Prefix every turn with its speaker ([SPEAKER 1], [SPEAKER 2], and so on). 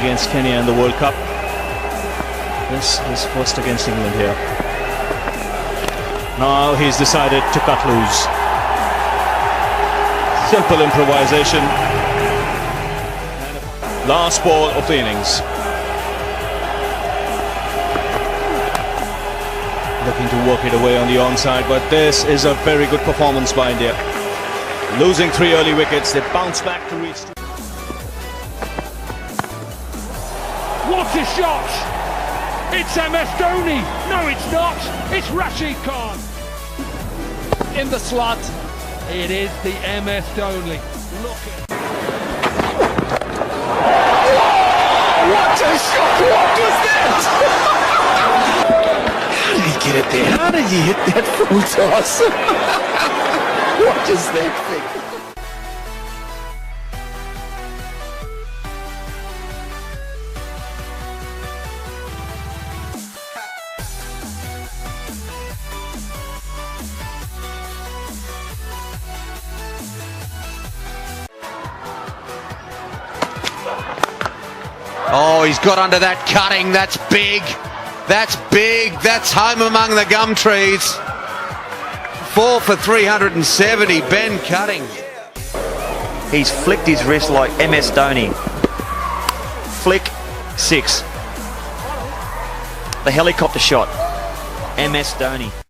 [SPEAKER 1] against Kenya in the World Cup. This is first against England here. Now he's decided to cut loose. Simple improvisation. Last ball of the innings. Looking to work it away on the onside, but this is a very good performance by India. Losing 3 early wickets, they bounce back to reach.
[SPEAKER 2] What a shot! It's MS Dhoni! No, it's not! It's Rashid Khan! In the slot, it is the MS Dhoni. Look at...
[SPEAKER 3] What a shot! What was that? How did he get it there? How did you hit that full toss? What is that thing?
[SPEAKER 4] Oh, he's got under that cutting. That's big. That's big. That's home among the gum trees. 4 for 370. Ben Cutting.
[SPEAKER 5] He's flicked his wrist like MS Dhoni. Flick 6. The helicopter shot. MS Dhoni.